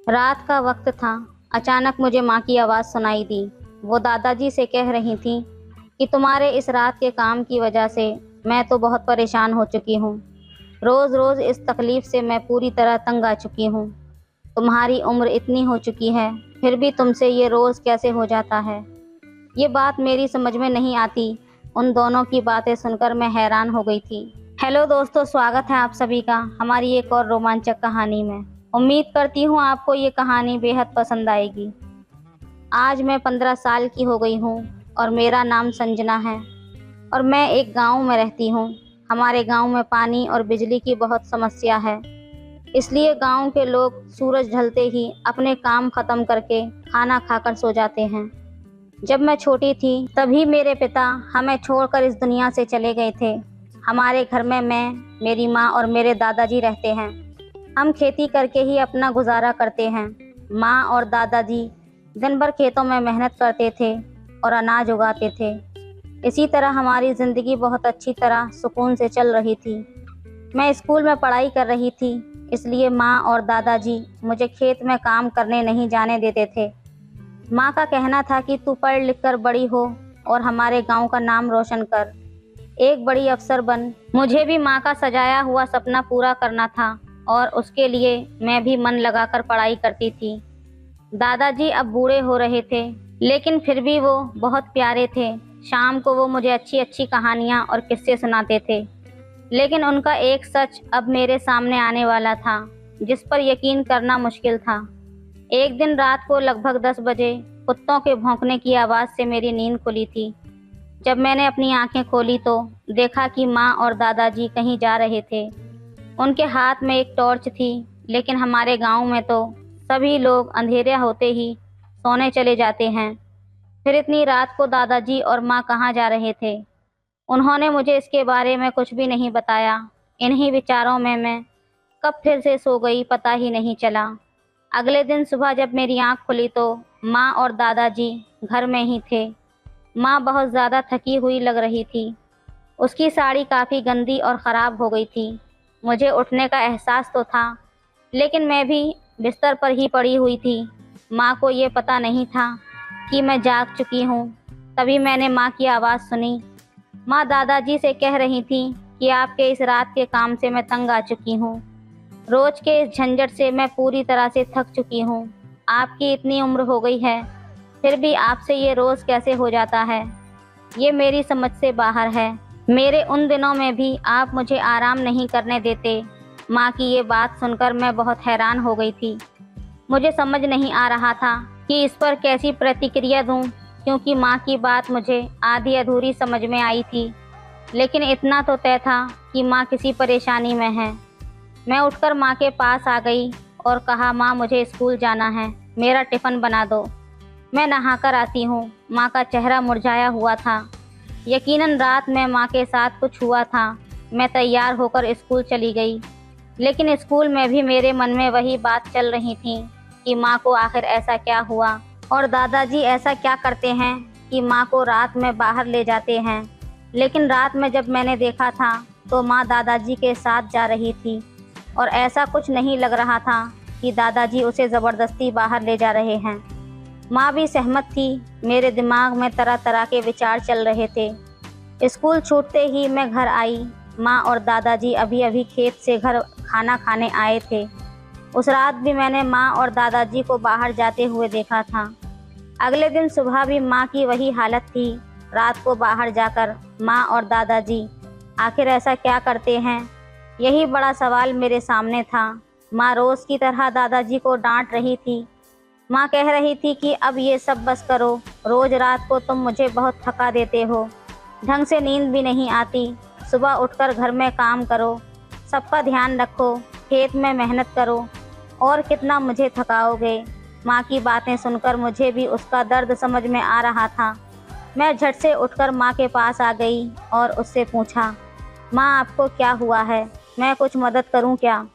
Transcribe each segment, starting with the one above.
रात का वक्त था। अचानक मुझे माँ की आवाज़ सुनाई दी। वो दादाजी से कह रही थी कि तुम्हारे इस रात के काम की वजह से मैं तो बहुत परेशान हो चुकी हूँ। रोज़ रोज़ इस तकलीफ़ से मैं पूरी तरह तंग आ चुकी हूँ। तुम्हारी उम्र इतनी हो चुकी है, फिर भी तुमसे ये रोज़ कैसे हो जाता है। ये बात मेरी समझ में नहीं आती। उन दोनों की बातें सुनकर मैं हैरान हो गई थी। हेलो दोस्तों, स्वागत है आप सभी का हमारी एक और रोमांचक कहानी में। उम्मीद करती हूँ आपको ये कहानी बेहद पसंद आएगी। आज मैं 15 साल की हो गई हूँ और मेरा नाम संजना है और मैं एक गांव में रहती हूँ। हमारे गांव में पानी और बिजली की बहुत समस्या है, इसलिए गांव के लोग सूरज ढलते ही अपने काम खत्म करके खाना खाकर सो जाते हैं। जब मैं छोटी थी तभी मेरे पिता हमें छोड़कर इस दुनिया से चले गए थे। हमारे घर में मैं, मेरी माँ और मेरे दादाजी रहते हैं। हम खेती करके ही अपना गुजारा करते हैं। माँ और दादाजी दिन भर खेतों में मेहनत करते थे और अनाज उगाते थे। इसी तरह हमारी ज़िंदगी बहुत अच्छी तरह सुकून से चल रही थी। मैं स्कूल में पढ़ाई कर रही थी, इसलिए माँ और दादाजी मुझे खेत में काम करने नहीं जाने देते थे। माँ का कहना था कि तू पढ़ लिख कर बड़ी हो और हमारे गांव का नाम रोशन कर, एक बड़ी अफसर बन। मुझे भी माँ का सजाया हुआ सपना पूरा करना था और उसके लिए मैं भी मन लगाकर पढ़ाई करती थी। दादाजी अब बूढ़े हो रहे थे, लेकिन फिर भी वो बहुत प्यारे थे। शाम को वो मुझे अच्छी अच्छी कहानियाँ और किस्से सुनाते थे, लेकिन उनका एक सच अब मेरे सामने आने वाला था, जिस पर यकीन करना मुश्किल था। एक दिन रात को लगभग 10 बजे कुत्तों के भौंकने की आवाज़ से मेरी नींद खुली थी। जब मैंने अपनी आंखें खोली तो देखा कि माँ और दादाजी कहीं जा रहे थे। उनके हाथ में एक टॉर्च थी, लेकिन हमारे गांव में तो सभी लोग अंधेरा होते ही सोने चले जाते हैं। फिर इतनी रात को दादाजी और माँ कहाँ जा रहे थे? उन्होंने मुझे इसके बारे में कुछ भी नहीं बताया। इन्हीं विचारों में मैं कब फिर से सो गई पता ही नहीं चला। अगले दिन सुबह जब मेरी आंख खुली तो माँ और दादाजी घर में ही थे। माँ बहुत ज़्यादा थकी हुई लग रही थी। उसकी साड़ी काफ़ी गंदी और ख़राब हो गई थी। मुझे उठने का एहसास तो था, लेकिन मैं भी बिस्तर पर ही पड़ी हुई थी। माँ को ये पता नहीं था कि मैं जाग चुकी हूँ। तभी मैंने माँ की आवाज़ सुनी। माँ दादाजी से कह रही थी कि आपके इस रात के काम से मैं तंग आ चुकी हूँ। रोज के इस झंझट से मैं पूरी तरह से थक चुकी हूँ। आपकी इतनी उम्र हो गई है, फिर भी आपसे ये रोज़ कैसे हो जाता है, ये मेरी समझ से बाहर है। मेरे उन दिनों में भी आप मुझे आराम नहीं करने देते। माँ की ये बात सुनकर मैं बहुत हैरान हो गई थी। मुझे समझ नहीं आ रहा था कि इस पर कैसी प्रतिक्रिया दूँ, क्योंकि माँ की बात मुझे आधी अधूरी समझ में आई थी। लेकिन इतना तो तय था कि माँ किसी परेशानी में है। मैं उठकर माँ के पास आ गई और कहा, माँ मुझे स्कूल जाना है, मेरा टिफ़िन बना दो, मैं नहाकर आती हूँ। माँ का चेहरा मुरझाया हुआ था। यकीनन रात में माँ के साथ कुछ हुआ था। मैं तैयार होकर स्कूल चली गई, लेकिन स्कूल में भी मेरे मन में वही बात चल रही थी कि माँ को आखिर ऐसा क्या हुआ और दादाजी ऐसा क्या करते हैं कि माँ को रात में बाहर ले जाते हैं। लेकिन रात में जब मैंने देखा था तो माँ दादाजी के साथ जा रही थी और ऐसा कुछ नहीं लग रहा था कि दादाजी उसे ज़बरदस्ती बाहर ले जा रहे हैं। माँ भी सहमत थी। मेरे दिमाग में तरह तरह के विचार चल रहे थे। स्कूल छूटते ही मैं घर आई। माँ और दादाजी अभी अभी खेत से घर खाना खाने आए थे। उस रात भी मैंने माँ और दादाजी को बाहर जाते हुए देखा था। अगले दिन सुबह भी माँ की वही हालत थी। रात को बाहर जाकर माँ और दादाजी आखिर ऐसा क्या करते हैं, यही बड़ा सवाल मेरे सामने था। माँ रोज़ की तरह दादाजी को डांट रही थी। माँ कह रही थी कि अब ये सब बस करो, रोज़ रात को तुम मुझे बहुत थका देते हो, ढंग से नींद भी नहीं आती। सुबह उठकर घर में काम करो, सबका ध्यान रखो, खेत में मेहनत करो, और कितना मुझे थकाओगे। माँ की बातें सुनकर मुझे भी उसका दर्द समझ में आ रहा था। मैं झट से उठकर माँ के पास आ गई और उससे पूछा, माँ आपको क्या हुआ है, मैं कुछ मदद करूँ क्या?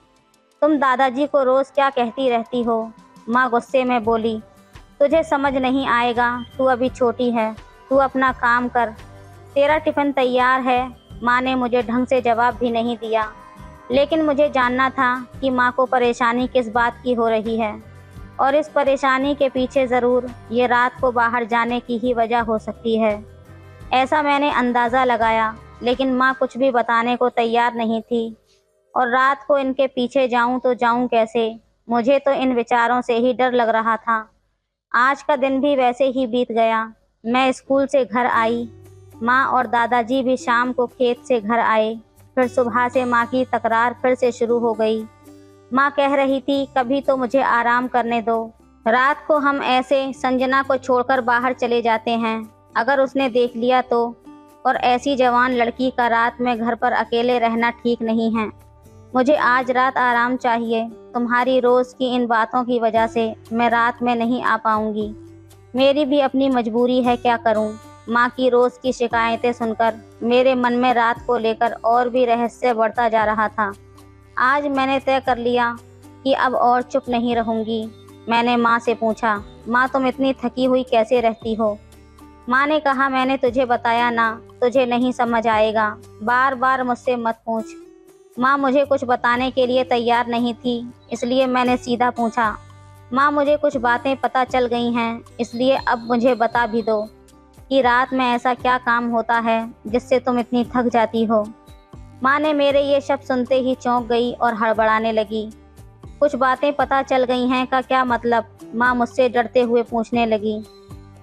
तुम दादाजी को रोज़ क्या कहती रहती हो? माँ गुस्से में बोली, तुझे समझ नहीं आएगा, तू अभी छोटी है, तू अपना काम कर, तेरा टिफ़िन तैयार है। माँ ने मुझे ढंग से जवाब भी नहीं दिया, लेकिन मुझे जानना था कि माँ को परेशानी किस बात की हो रही है। और इस परेशानी के पीछे ज़रूर ये रात को बाहर जाने की ही वजह हो सकती है। ऐसा मैंने अंदाज़ा लगाया, लेकिन माँ कुछ भी बताने को तैयार नहीं थी। और रात को इनके पीछे जाऊँ तो जाऊँ कैसे? मुझे तो इन विचारों से ही डर लग रहा था। आज का दिन भी वैसे ही बीत गया। मैं स्कूल से घर आई। माँ और दादाजी भी शाम को खेत से घर आए। फिर सुबह से माँ की तकरार फिर से शुरू हो गई। माँ कह रही थी, कभी तो मुझे आराम करने दो। रात को हम ऐसे संजना को छोड़कर बाहर चले जाते हैं, अगर उसने देख लिया तो। और ऐसी जवान लड़की का रात में घर पर अकेले रहना ठीक नहीं है। मुझे आज रात आराम चाहिए। तुम्हारी रोज़ की इन बातों की वजह से मैं रात में नहीं आ पाऊंगी। मेरी भी अपनी मजबूरी है, क्या करूं? माँ की रोज़ की शिकायतें सुनकर मेरे मन में रात को लेकर और भी रहस्य बढ़ता जा रहा था। आज मैंने तय कर लिया कि अब और चुप नहीं रहूंगी। मैंने माँ से पूछा, माँ तुम इतनी थकी हुई कैसे रहती हो? माँ ने कहा, मैंने तुझे बताया ना, तुझे नहीं समझ आएगा। बार बार मुझसे मत पूछ। माँ मुझे कुछ बताने के लिए तैयार नहीं थी, इसलिए मैंने सीधा पूछा, माँ मुझे कुछ बातें पता चल गई हैं, इसलिए अब मुझे बता भी दो कि रात में ऐसा क्या काम होता है जिससे तुम इतनी थक जाती हो। माँ ने मेरे ये शब्द सुनते ही चौंक गई और हड़बड़ाने लगी। कुछ बातें पता चल गई हैं का क्या मतलब? माँ मुझसे डरते हुए पूछने लगी।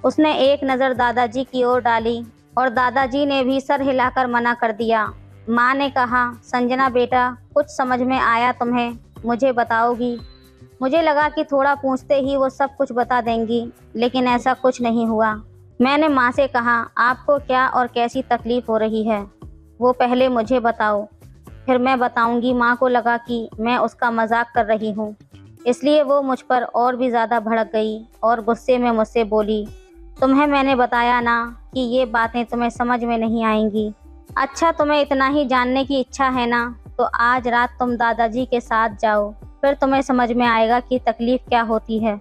उसने एक नज़र दादाजी की ओर डाली और दादाजी ने भी सर हिलाकर मना कर दिया। माँ ने कहा, संजना बेटा, कुछ समझ में आया तुम्हें? मुझे बताओगी? मुझे लगा कि थोड़ा पूछते ही वो सब कुछ बता देंगी, लेकिन ऐसा कुछ नहीं हुआ। मैंने माँ से कहा, आपको क्या और कैसी तकलीफ़ हो रही है, वो पहले मुझे बताओ, फिर मैं बताऊंगी। माँ को लगा कि मैं उसका मजाक कर रही हूँ, इसलिए वो मुझ पर और भी ज़्यादा भड़क गई और गुस्से में मुझसे बोली, तुम्हें मैंने बताया ना कि ये बातें तुम्हें समझ में नहीं आएंगी। अच्छा, तुम्हें इतना ही जानने की इच्छा है ना, तो आज रात तुम दादाजी के साथ जाओ, फिर तुम्हें समझ में आएगा कि तकलीफ़ क्या होती है।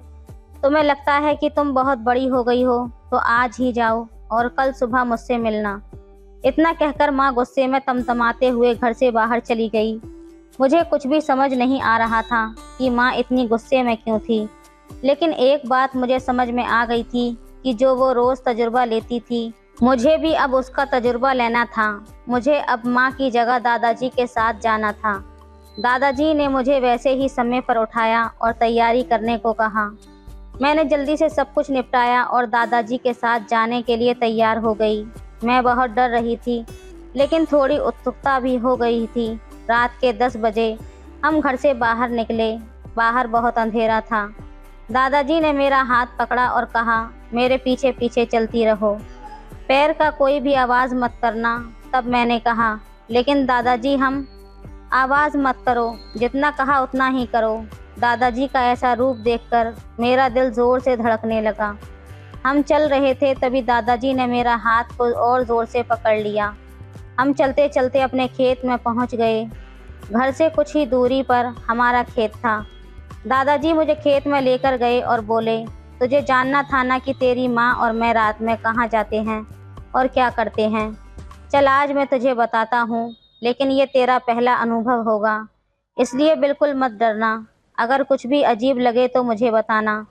तुम्हें लगता है कि तुम बहुत बड़ी हो गई हो, तो आज ही जाओ और कल सुबह मुझसे मिलना। इतना कहकर माँ गुस्से में तमतमाते हुए घर से बाहर चली गई। मुझे कुछ भी समझ नहीं आ रहा था कि माँ इतनी गुस्से में क्यों थी, लेकिन एक बात मुझे समझ में आ गई थी कि जो वो रोज़ तजुर्बा लेती थी, मुझे भी अब उसका तजुर्बा लेना था। मुझे अब माँ की जगह दादाजी के साथ जाना था। दादाजी ने मुझे वैसे ही समय पर उठाया और तैयारी करने को कहा। मैंने जल्दी से सब कुछ निपटाया और दादाजी के साथ जाने के लिए तैयार हो गई। मैं बहुत डर रही थी, लेकिन थोड़ी उत्सुकता भी हो गई थी। रात के 10 बजे हम घर से बाहर निकले। बाहर बहुत अंधेरा था। दादाजी ने मेरा हाथ पकड़ा और कहा, मेरे पीछे पीछे चलती रहो, पैर का कोई भी आवाज़ मत करना। तब मैंने कहा, लेकिन दादाजी हम। आवाज़ मत करो, जितना कहा उतना ही करो। दादाजी का ऐसा रूप देखकर मेरा दिल ज़ोर से धड़कने लगा। हम चल रहे थे, तभी दादाजी ने मेरा हाथ को और ज़ोर से पकड़ लिया। हम चलते चलते अपने खेत में पहुंच गए। घर से कुछ ही दूरी पर हमारा खेत था। दादाजी मुझे खेत में लेकर गए और बोले, तुझे जानना था ना कि तेरी माँ और मैं रात में कहाँ जाते हैं और क्या करते हैं। चल आज मैं तुझे बताता हूँ, लेकिन ये तेरा पहला अनुभव होगा, इसलिए बिल्कुल मत डरना। अगर कुछ भी अजीब लगे तो मुझे बताना।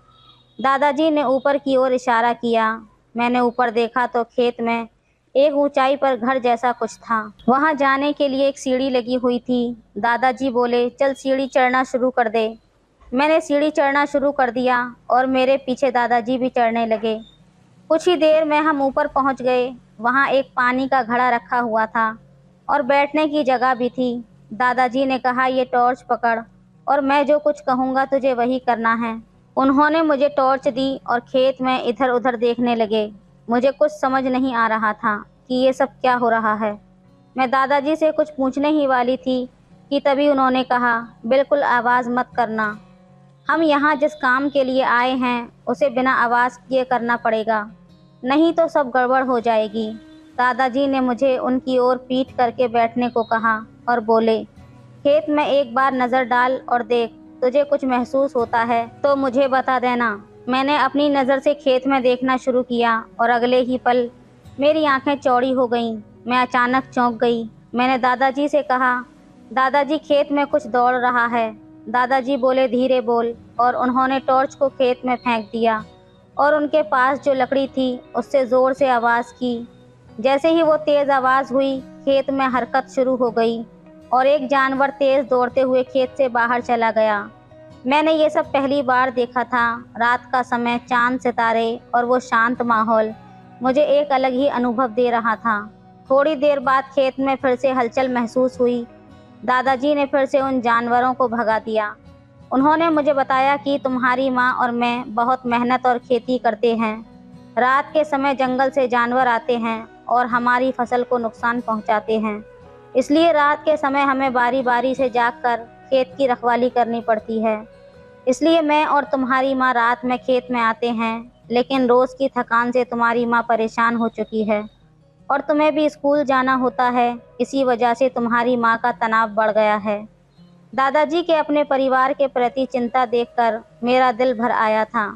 दादाजी ने ऊपर की ओर इशारा किया। मैंने ऊपर देखा तो खेत में एक ऊंचाई पर घर जैसा कुछ था। वहां जाने के लिए एक सीढ़ी लगी हुई थी। दादाजी बोले, चल सीढ़ी चढ़ना शुरू कर दे। मैंने सीढ़ी चढ़ना शुरू कर दिया और मेरे पीछे दादाजी भी चढ़ने लगे। कुछ ही देर में हम ऊपर पहुंच गए। वहां एक पानी का घड़ा रखा हुआ था और बैठने की जगह भी थी। दादाजी ने कहा, ये टॉर्च पकड़ और मैं जो कुछ कहूँगा तुझे वही करना है। उन्होंने मुझे टॉर्च दी और खेत में इधर उधर देखने लगे। मुझे कुछ समझ नहीं आ रहा था कि ये सब क्या हो रहा है। मैं दादाजी से कुछ पूछने ही वाली थी कि तभी उन्होंने कहा, बिल्कुल आवाज़ मत करना। हम यहाँ जिस काम के लिए आए हैं उसे बिना आवाज़ किए करना पड़ेगा, नहीं तो सब गड़बड़ हो जाएगी। दादाजी ने मुझे उनकी ओर पीठ करके बैठने को कहा और बोले, खेत में एक बार नज़र डाल और देख, तुझे कुछ महसूस होता है तो मुझे बता देना। मैंने अपनी नज़र से खेत में देखना शुरू किया और अगले ही पल मेरी आंखें चौड़ी हो गईं। मैं अचानक चौंक गई। मैंने दादाजी से कहा, दादाजी खेत में कुछ दौड़ रहा है। दादाजी बोले धीरे बोल, और उन्होंने टॉर्च को खेत में फेंक दिया और उनके पास जो लकड़ी थी उससे ज़ोर से आवाज़ की। जैसे ही वो तेज़ आवाज़ हुई, खेत में हरकत शुरू हो गई और एक जानवर तेज़ दौड़ते हुए खेत से बाहर चला गया। मैंने ये सब पहली बार देखा था। रात का समय, चांद, सितारे और वो शांत माहौल मुझे एक अलग ही अनुभव दे रहा था। थोड़ी देर बाद खेत में फिर से हलचल महसूस हुई। दादाजी ने फिर से उन जानवरों को भगा दिया। उन्होंने मुझे बताया कि तुम्हारी माँ और मैं बहुत मेहनत और खेती करते हैं। रात के समय जंगल से जानवर आते हैं और हमारी फसल को नुकसान पहुंचाते हैं। इसलिए रात के समय हमें बारी बारी से जागकर खेत की रखवाली करनी पड़ती है। इसलिए मैं और तुम्हारी माँ रात में खेत में आते हैं, लेकिन रोज़ की थकान से तुम्हारी माँ परेशान हो चुकी है और तुम्हें भी स्कूल जाना होता है। इसी वजह से तुम्हारी माँ का तनाव बढ़ गया है। दादाजी के अपने परिवार के प्रति चिंता देखकर मेरा दिल भर आया था,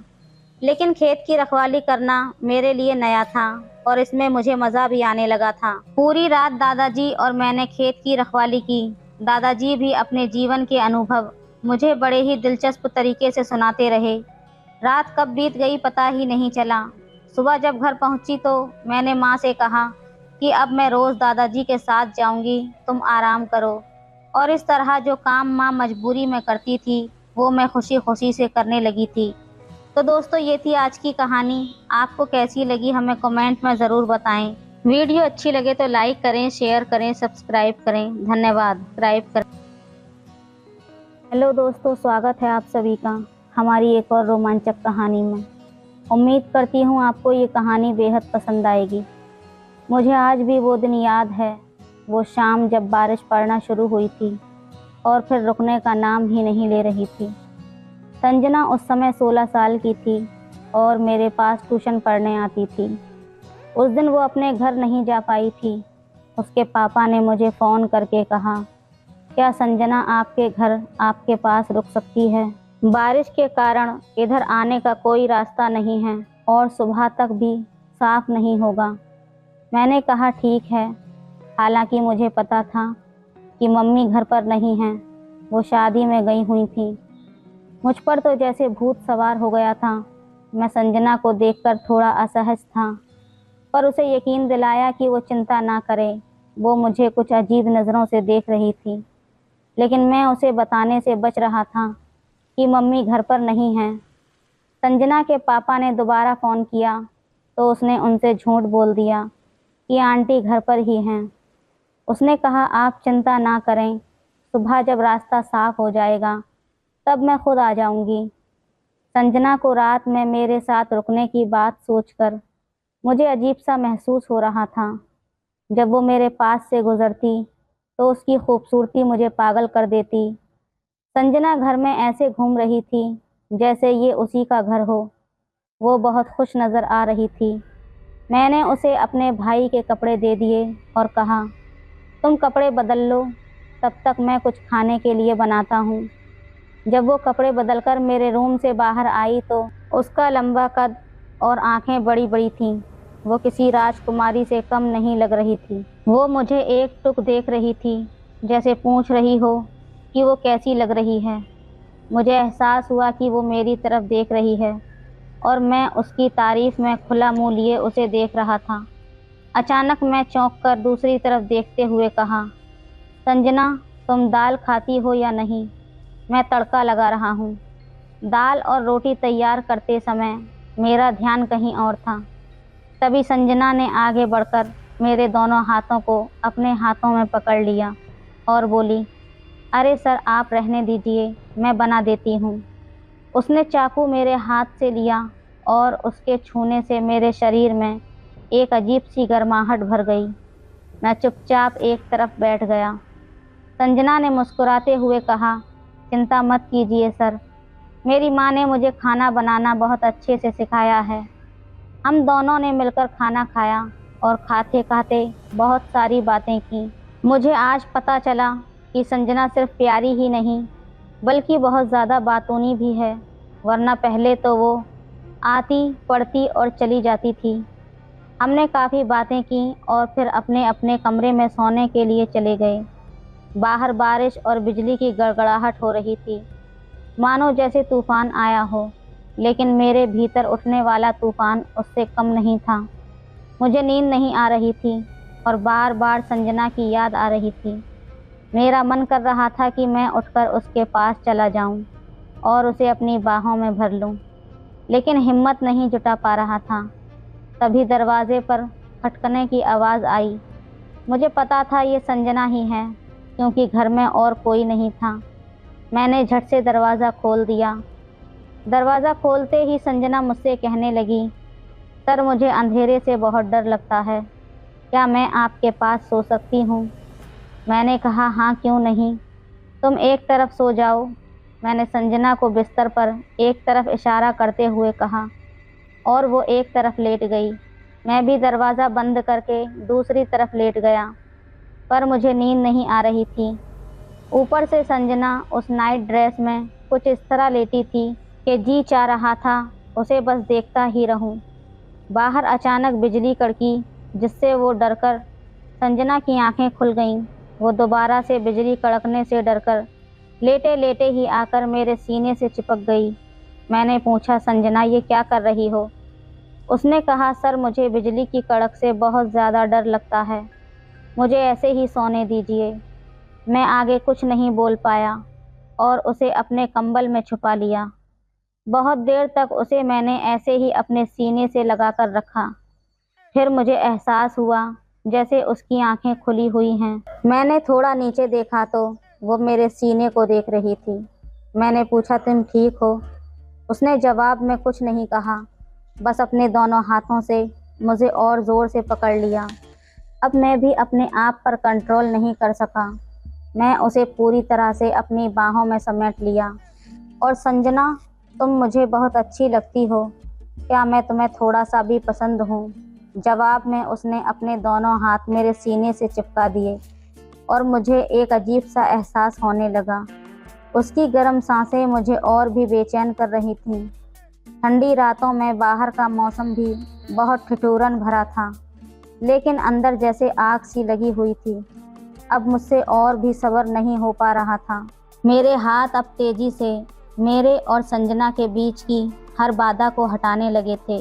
लेकिन खेत की रखवाली करना मेरे लिए नया था और इसमें मुझे मज़ा भी आने लगा था। पूरी रात दादाजी और मैंने खेत की रखवाली की। दादाजी भी अपने जीवन के अनुभव मुझे बड़े ही दिलचस्प तरीके से सुनाते रहे। रात कब बीत गई पता ही नहीं चला। सुबह जब घर पहुंची तो मैंने माँ से कहा कि अब मैं रोज़ दादाजी के साथ जाऊंगी, तुम आराम करो। और इस तरह जो काम माँ मजबूरी में करती थी वो मैं खुशी खुशी से करने लगी थी। तो दोस्तों, ये थी आज की कहानी। आपको कैसी लगी हमें कमेंट में ज़रूर बताएं। वीडियो अच्छी लगे तो लाइक करें, शेयर करें, सब्सक्राइब करें। धन्यवाद। सब्सक्राइब करें। हेलो दोस्तों, स्वागत है आप सभी का हमारी एक और रोमांचक कहानी में। उम्मीद करती हूँ आपको ये कहानी बेहद पसंद आएगी। मुझे आज भी वो दिन याद है, वो शाम जब बारिश पड़ना शुरू हुई थी और फिर रुकने का नाम ही नहीं ले रही थी। संजना उस समय 16 साल की थी और मेरे पास ट्यूशन पढ़ने आती थी। उस दिन वो अपने घर नहीं जा पाई थी। उसके पापा ने मुझे फ़ोन करके कहा, क्या संजना आपके घर आपके पास रुक सकती है? बारिश के कारण इधर आने का कोई रास्ता नहीं है और सुबह तक भी साफ नहीं होगा। मैंने कहा ठीक है। हालांकि मुझे पता था कि मम्मी घर पर नहीं हैं, वो शादी में गई हुई थी। मुझ पर तो जैसे भूत सवार हो गया था। मैं संजना को देखकर थोड़ा असहज था, पर उसे यकीन दिलाया कि वो चिंता ना करे। वो मुझे कुछ अजीब नज़रों से देख रही थी, लेकिन मैं उसे बताने से बच रहा था कि मम्मी घर पर नहीं हैं। संजना के पापा ने दोबारा फ़ोन किया तो उसने उनसे झूठ बोल दिया कि आंटी घर पर ही हैं। उसने कहा, आप चिंता ना करें, सुबह जब रास्ता साफ हो जाएगा तब मैं खुद आ जाऊंगी। संजना को रात में मेरे साथ रुकने की बात सोचकर मुझे अजीब सा महसूस हो रहा था। जब वो मेरे पास से गुजरती तो उसकी खूबसूरती मुझे पागल कर देती। संजना घर में ऐसे घूम रही थी जैसे ये उसी का घर हो। वो बहुत खुश नज़र आ रही थी। मैंने उसे अपने भाई के कपड़े दे दिए और कहा, तुम कपड़े बदल लो, तब तक मैं कुछ खाने के लिए बनाता हूँ। जब वो कपड़े बदलकर मेरे रूम से बाहर आई तो उसका लंबा कद और आंखें बड़ी बड़ी थीं। वो किसी राजकुमारी से कम नहीं लग रही थी। वो मुझे एक टुक देख रही थी, जैसे पूछ रही हो कि वो कैसी लग रही है। मुझे एहसास हुआ कि वो मेरी तरफ देख रही है और मैं उसकी तारीफ में खुला मुंह लिए उसे देख रहा था। अचानक मैं चौंक कर दूसरी तरफ देखते हुए कहा, संजना, तुम दाल खाती हो या नहीं? मैं तड़का लगा रहा हूँ। दाल और रोटी तैयार करते समय मेरा ध्यान कहीं और था। तभी संजना ने आगे बढ़कर मेरे दोनों हाथों को अपने हाथों में पकड़ लिया और बोली, अरे सर, आप रहने दीजिए, मैं बना देती हूँ। उसने चाकू मेरे हाथ से लिया और उसके छूने से मेरे शरीर में एक अजीब सी गर्माहट भर गई। मैं चुपचाप एक तरफ बैठ गया। संजना ने मुस्कुराते हुए कहा, चिंता मत कीजिए सर, मेरी माँ ने मुझे खाना बनाना बहुत अच्छे से सिखाया है। हम दोनों ने मिलकर खाना खाया और खाते खाते बहुत सारी बातें की। मुझे आज पता चला कि संजना सिर्फ प्यारी ही नहीं बल्कि बहुत ज़्यादा बातूनी भी है, वरना पहले तो वो आती, पढ़ती और चली जाती थी। हमने काफ़ी बातें की और फिर अपने अपने कमरे में सोने के लिए चले गए। बाहर बारिश और बिजली की गड़गड़ाहट हो रही थी। मानो जैसे तूफान आया हो, लेकिन मेरे भीतर उठने वाला तूफान उससे कम नहीं था। मुझे नींद नहीं आ रही थी और बार बार संजना की याद आ रही थी। मेरा मन कर रहा था कि मैं उठकर उसके पास चला जाऊं और उसे अपनी बाहों में भर लूं, लेकिन हिम्मत नहीं जुटा पा रहा था। तभी दरवाजे पर खटखने की आवाज़ आई। मुझे पता था ये संजना ही है, क्योंकि घर में और कोई नहीं था। मैंने झट से दरवाज़ा खोल दिया। दरवाज़ा खोलते ही संजना मुझसे कहने लगी, सर मुझे अंधेरे से बहुत डर लगता है, क्या मैं आपके पास सो सकती हूँ? मैंने कहा, हाँ क्यों नहीं, तुम एक तरफ सो जाओ। मैंने संजना को बिस्तर पर एक तरफ इशारा करते हुए कहा और वो एक तरफ लेट गई। मैं भी दरवाज़ा बंद करके दूसरी तरफ लेट गया, पर मुझे नींद नहीं आ रही थी। ऊपर से संजना उस नाइट ड्रेस में कुछ इस तरह लेटी थी कि जी चाह रहा था उसे बस देखता ही रहूं। बाहर अचानक बिजली कड़की, जिससे वो डरकर संजना की आंखें खुल गईं। वो दोबारा से बिजली कड़कने से डरकर लेटे लेटे ही आकर मेरे सीने से चिपक गई। मैंने पूछा, संजना ये क्या कर रही हो? उसने कहा, सर मुझे बिजली की कड़क से बहुत ज़्यादा डर लगता है, मुझे ऐसे ही सोने दीजिए। मैं आगे कुछ नहीं बोल पाया और उसे अपने कंबल में छुपा लिया। बहुत देर तक उसे मैंने ऐसे ही अपने सीने से लगा कर रखा। फिर मुझे एहसास हुआ जैसे उसकी आंखें खुली हुई हैं। मैंने थोड़ा नीचे देखा तो वो मेरे सीने को देख रही थी। मैंने पूछा, तुम ठीक हो? उसने जवाब में कुछ नहीं कहा, बस अपने दोनों हाथों से मुझे और ज़ोर से पकड़ लिया। अब मैं भी अपने आप पर कंट्रोल नहीं कर सका। मैं उसे पूरी तरह से अपनी बाहों में समेट लिया और, संजना तुम मुझे बहुत अच्छी लगती हो, क्या मैं तुम्हें थोड़ा सा भी पसंद हूँ? जवाब में उसने अपने दोनों हाथ मेरे सीने से चिपका दिए और मुझे एक अजीब सा एहसास होने लगा। उसकी गर्म सांसें मुझे और भी बेचैन कर रही थीं। ठंडी रातों में बाहर का मौसम भी बहुत ठिठुरन भरा था, लेकिन अंदर जैसे आग सी लगी हुई थी। अब मुझसे और भी सब्र नहीं हो पा रहा था। मेरे हाथ अब तेजी से मेरे और संजना के बीच की हर बाधा को हटाने लगे थे।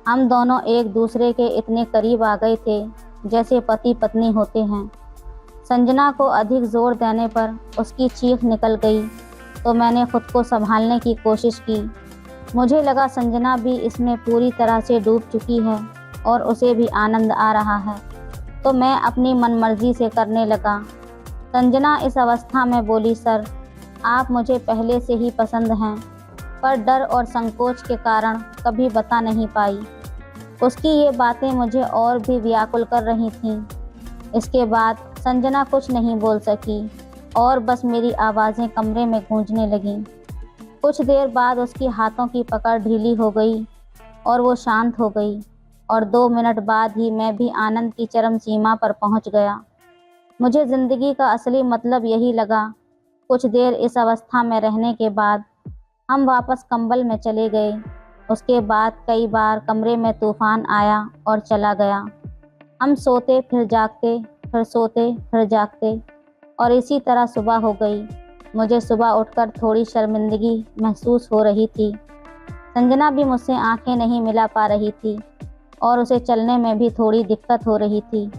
हम दोनों एक दूसरे के इतने करीब आ गए थे जैसे पति पत्नी होते हैं। संजना को अधिक जोर देने पर उसकी चीख निकल गई तो मैंने खुद को संभालने की कोशिश की। मुझे लगा संजना भी इसमें पूरी तरह से डूब चुकी है और उसे भी आनंद आ रहा है, तो मैं अपनी मनमर्जी से करने लगा। संजना इस अवस्था में बोली, सर आप मुझे पहले से ही पसंद हैं, पर डर और संकोच के कारण कभी बता नहीं पाई। उसकी ये बातें मुझे और भी व्याकुल कर रही थीं। इसके बाद संजना कुछ नहीं बोल सकी और बस मेरी आवाज़ें कमरे में गूंजने लगीं। कुछ देर बाद उसकी हाथों की पकड़ ढीली हो गई और वो शांत हो गई और 2 मिनट बाद ही मैं भी आनंद की चरम सीमा पर पहुंच गया। मुझे ज़िंदगी का असली मतलब यही लगा। कुछ देर इस अवस्था में रहने के बाद हम वापस कंबल में चले गए। उसके बाद कई बार कमरे में तूफान आया और चला गया। हम सोते फिर जागते, फिर सोते फिर जागते और इसी तरह सुबह हो गई। मुझे सुबह उठकर थोड़ी शर्मिंदगी महसूस हो रही थी। संजना भी मुझसे आंखें नहीं मिला पा रही थी और उसे चलने में भी थोड़ी दिक्कत हो रही थी।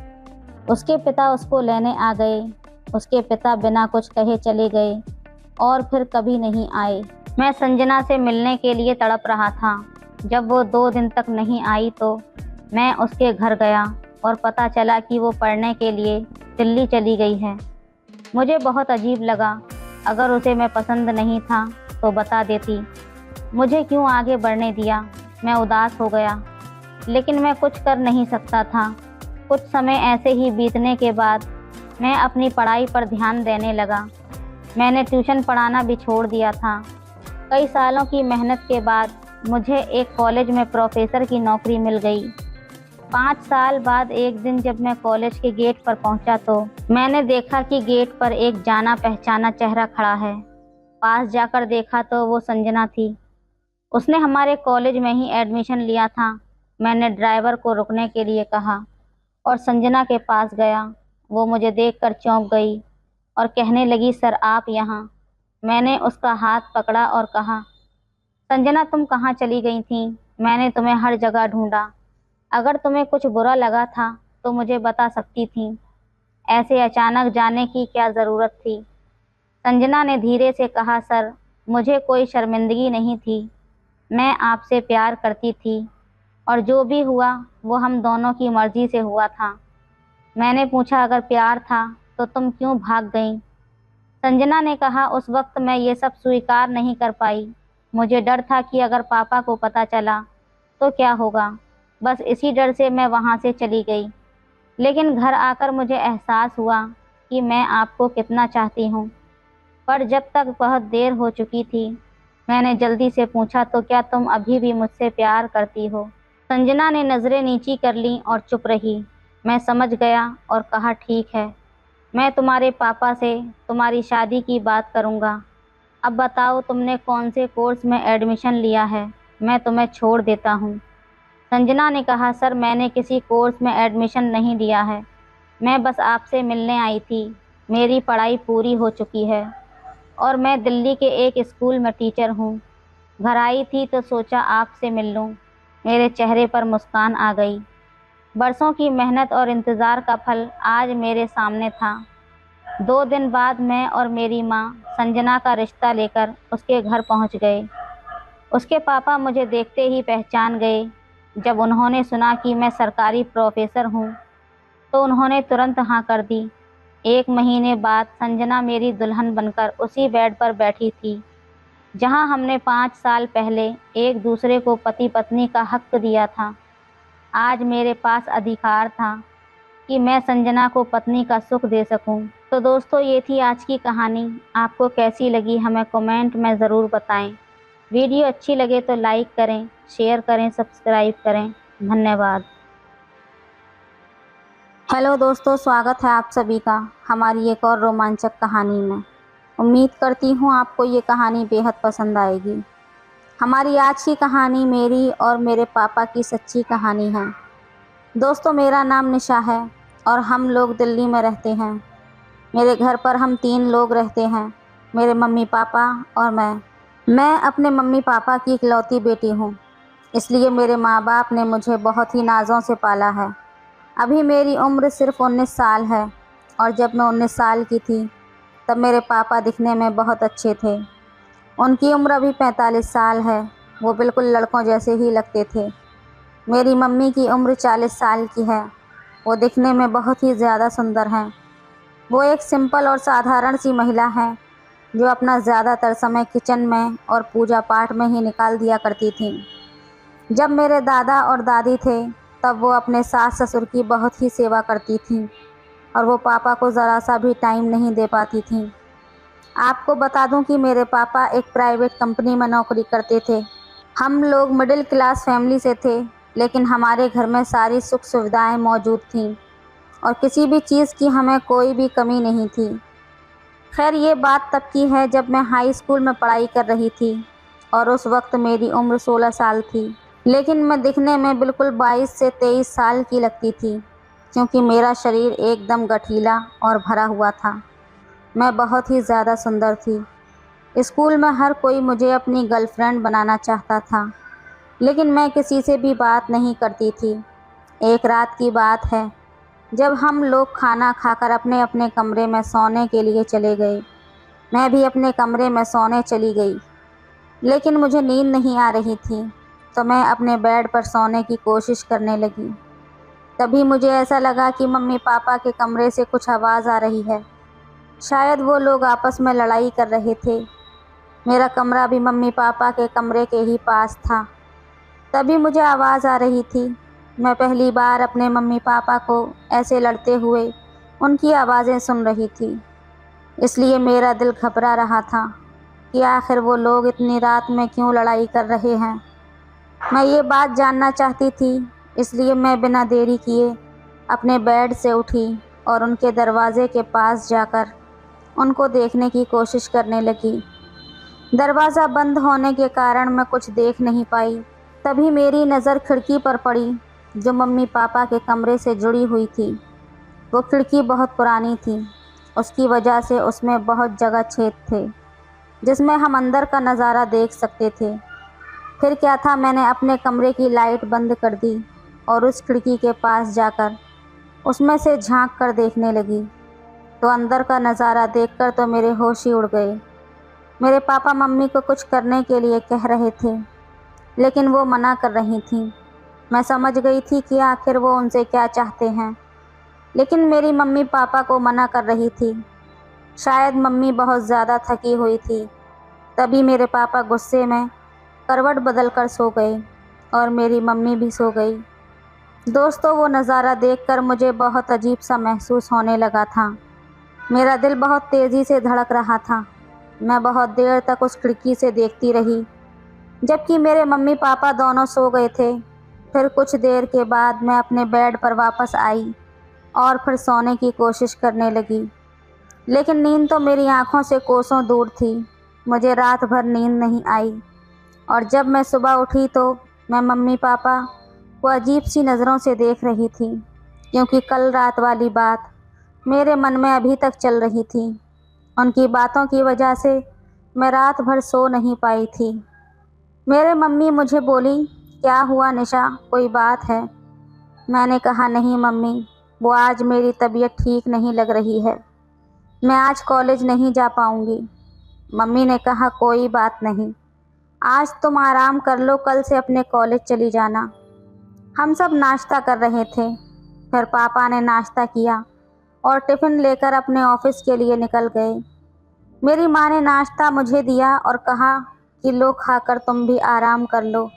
उसके पिता उसको लेने आ गए। उसके पिता बिना कुछ कहे चले गए और फिर कभी नहीं आए। मैं संजना से मिलने के लिए तड़प रहा था। जब वो 2 दिन तक नहीं आई तो मैं उसके घर गया और पता चला कि वो पढ़ने के लिए दिल्ली चली गई है। मुझे बहुत अजीब लगा। अगर उसे मैं पसंद नहीं था तो बता देती, मुझे क्यों आगे बढ़ने दिया। मैं उदास हो गया, लेकिन मैं कुछ कर नहीं सकता था। कुछ समय ऐसे ही बीतने के बाद मैं अपनी पढ़ाई पर ध्यान देने लगा। मैंने ट्यूशन पढ़ाना भी छोड़ दिया था। कई सालों की मेहनत के बाद मुझे एक कॉलेज में प्रोफेसर की नौकरी मिल गई। 5 साल बाद एक दिन जब मैं कॉलेज के गेट पर पहुंचा तो मैंने देखा कि गेट पर एक जाना पहचाना चेहरा खड़ा है। पास जाकर देखा तो वो संजना थी। उसने हमारे कॉलेज में ही एडमिशन लिया था। मैंने ड्राइवर को रुकने के लिए कहा और संजना के पास गया। वो मुझे देखकर चौंक गई और कहने लगी, सर आप यहाँ? मैंने उसका हाथ पकड़ा और कहा, संजना तुम कहाँ चली गई थी? मैंने तुम्हें हर जगह ढूंढा। अगर तुम्हें कुछ बुरा लगा था तो मुझे बता सकती थी। ऐसे अचानक जाने की क्या ज़रूरत थी? संजना ने धीरे से कहा, सर, मुझे कोई शर्मिंदगी नहीं थी। मैं आपसे प्यार करती थी और जो भी हुआ वो हम दोनों की मर्जी से हुआ था। मैंने पूछा, अगर प्यार था तो तुम क्यों भाग गईं? संजना ने कहा, उस वक्त मैं ये सब स्वीकार नहीं कर पाई। मुझे डर था कि अगर पापा को पता चला तो क्या होगा। बस इसी डर से मैं वहाँ से चली गई। लेकिन घर आकर मुझे एहसास हुआ कि मैं आपको कितना चाहती हूँ। पर जब तक बहुत देर हो चुकी थी, मैंने जल्दी से पूछा, तो क्या तुम अभी भी मुझसे प्यार करती हो? संजना ने नज़रें नीची कर लीं और चुप रही। मैं समझ गया और कहा, ठीक है, मैं तुम्हारे पापा से तुम्हारी शादी की बात करूँगा। अब बताओ तुमने कौन से कोर्स में एडमिशन लिया है? मैं तुम्हें छोड़ देता हूँ। संजना ने कहा, सर, मैंने किसी कोर्स में एडमिशन नहीं लिया है। मैं बस आपसे मिलने आई थी। मेरी पढ़ाई पूरी हो चुकी है और मैं दिल्ली के एक स्कूल में टीचर हूँ। घर आई थी तो सोचा आपसे मिल लूँ। मेरे चेहरे पर मुस्कान आ गई। बरसों की मेहनत और इंतज़ार का फल आज मेरे सामने था। 2 दिन बाद मैं और मेरी माँ संजना का रिश्ता लेकर उसके घर पहुँच गए। उसके पापा मुझे देखते ही पहचान गए। जब उन्होंने सुना कि मैं सरकारी प्रोफेसर हूँ तो उन्होंने तुरंत हाँ कर दी। 1 महीने बाद संजना मेरी दुल्हन बनकर उसी बेड पर बैठी थी जहाँ हमने 5 साल पहले एक दूसरे को पति पत्नी का हक दिया था। आज मेरे पास अधिकार था कि मैं संजना को पत्नी का सुख दे सकूं। तो दोस्तों, ये थी आज की कहानी। आपको कैसी लगी हमें कमेंट में ज़रूर बताएं। वीडियो अच्छी लगे तो लाइक करें, शेयर करें, सब्सक्राइब करें। धन्यवाद। हेलो दोस्तों, स्वागत है आप सभी का हमारी एक और रोमांचक कहानी में। उम्मीद करती हूँ आपको ये कहानी बेहद पसंद आएगी। हमारी आज की कहानी मेरी और मेरे पापा की सच्ची कहानी है। दोस्तों, मेरा नाम निशा है और हम लोग दिल्ली में रहते हैं। मेरे घर पर हम 3 लोग रहते हैं, मेरे मम्मी पापा और मैं अपने मम्मी पापा की इकलौती बेटी हूँ, इसलिए मेरे माँ बाप ने मुझे बहुत ही नाज़ों से पाला है। अभी मेरी उम्र सिर्फ 19 साल है और जब मैं 19 साल की थी तब मेरे पापा दिखने में बहुत अच्छे थे। उनकी उम्र अभी 45 साल है। वो बिल्कुल लड़कों जैसे ही लगते थे। मेरी मम्मी की उम्र 40 साल की है। वो दिखने में बहुत ही ज़्यादा सुंदर हैं। वो एक सिंपल और साधारण सी महिला हैं जो अपना ज़्यादातर समय किचन में और पूजा पाठ में ही निकाल दिया करती थीं। जब मेरे दादा और दादी थे तब वो अपने सास ससुर की बहुत ही सेवा करती थीं और वो पापा को ज़रा सा भी टाइम नहीं दे पाती थीं। आपको बता दूं कि मेरे पापा एक प्राइवेट कंपनी में नौकरी करते थे। हम लोग मिडिल क्लास फैमिली से थे, लेकिन हमारे घर में सारी सुख सुविधाएं मौजूद थीं और किसी भी चीज़ की हमें कोई भी कमी नहीं थी। खैर, ये बात तब की है जब मैं हाई स्कूल में पढ़ाई कर रही थी और उस वक्त मेरी उम्र 16 साल थी, लेकिन मैं दिखने में बिल्कुल 22 से 23 साल की लगती थी, क्योंकि मेरा शरीर एकदम गठीला और भरा हुआ था। मैं बहुत ही ज़्यादा सुंदर थी। स्कूल में हर कोई मुझे अपनी गर्लफ्रेंड बनाना चाहता था, लेकिन मैं किसी से भी बात नहीं करती थी। एक रात की बात है, जब हम लोग खाना खाकर अपने अपने कमरे में सोने के लिए चले गए। मैं भी अपने कमरे में सोने चली गई, लेकिन मुझे नींद नहीं आ रही थी, तो मैं अपने बेड पर सोने की कोशिश करने लगी। तभी मुझे ऐसा लगा कि मम्मी पापा के कमरे से कुछ आवाज़ आ रही है। शायद वो लोग आपस में लड़ाई कर रहे थे। मेरा कमरा भी मम्मी पापा के कमरे के ही पास था। तभी मुझे आवाज़ आ रही थी। मैं पहली बार अपने मम्मी पापा को ऐसे लड़ते हुए उनकी आवाज़ें सुन रही थी, इसलिए मेरा दिल घबरा रहा था कि आखिर वो लोग इतनी रात में क्यों लड़ाई कर रहे हैं। मैं ये बात जानना चाहती थी, इसलिए मैं बिना देरी किए अपने बेड से उठी और उनके दरवाज़े के पास जाकर उनको देखने की कोशिश करने लगी। दरवाज़ा बंद होने के कारण मैं कुछ देख नहीं पाई। तभी मेरी नज़र खिड़की पर पड़ी जो मम्मी पापा के कमरे से जुड़ी हुई थी। वो खिड़की बहुत पुरानी थी, उसकी वजह से उसमें बहुत जगह छेद थे। जिसमें हम अंदर का नज़ारा देख सकते थे। फिर क्या था, मैंने अपने कमरे की लाइट बंद कर दी और उस खिड़की के पास जाकर उसमें से झांक कर देखने लगी। तो अंदर का नज़ारा देखकर तो मेरे होश ही उड़ गए। मेरे पापा मम्मी को कुछ करने के लिए कह रहे थे, लेकिन वो मना कर रही थीं। मैं समझ गई थी कि आखिर वो उनसे क्या चाहते हैं, लेकिन मेरी मम्मी पापा को मना कर रही थी। शायद मम्मी बहुत ज़्यादा थकी हुई थी। तभी मेरे पापा गुस्से में करवट बदल कर सो गए और मेरी मम्मी भी सो गई। दोस्तों, वो नज़ारा देखकर मुझे बहुत अजीब सा महसूस होने लगा था। मेरा दिल बहुत तेज़ी से धड़क रहा था। मैं बहुत देर तक उस खिड़की से देखती रही, जबकि मेरे मम्मी पापा दोनों सो गए थे। फिर कुछ देर के बाद मैं अपने बेड पर वापस आई और फिर सोने की कोशिश करने लगी, लेकिन नींद तो मेरी आंखों से कोसों दूर थी। मुझे रात भर नींद नहीं आई और जब मैं सुबह उठी तो मैं मम्मी पापा को अजीब सी नज़रों से देख रही थी, क्योंकि कल रात वाली बात मेरे मन में अभी तक चल रही थी। उनकी बातों की वजह से मैं रात भर सो नहीं पाई थी। मेरे मम्मी मुझे बोली, क्या हुआ निशा, कोई बात है? मैंने कहा, नहीं मम्मी, वो आज मेरी तबीयत ठीक नहीं लग रही है, मैं आज कॉलेज नहीं जा पाऊंगी। मम्मी ने कहा, कोई बात नहीं, आज तुम आराम कर लो, कल से अपने कॉलेज चली जाना। हम सब नाश्ता कर रहे थे। फिर पापा ने नाश्ता किया और टिफ़िन लेकर अपने ऑफिस के लिए निकल गए। मेरी माँ ने नाश्ता मुझे दिया और कहा कि लो, खाकर तुम भी आराम कर लो।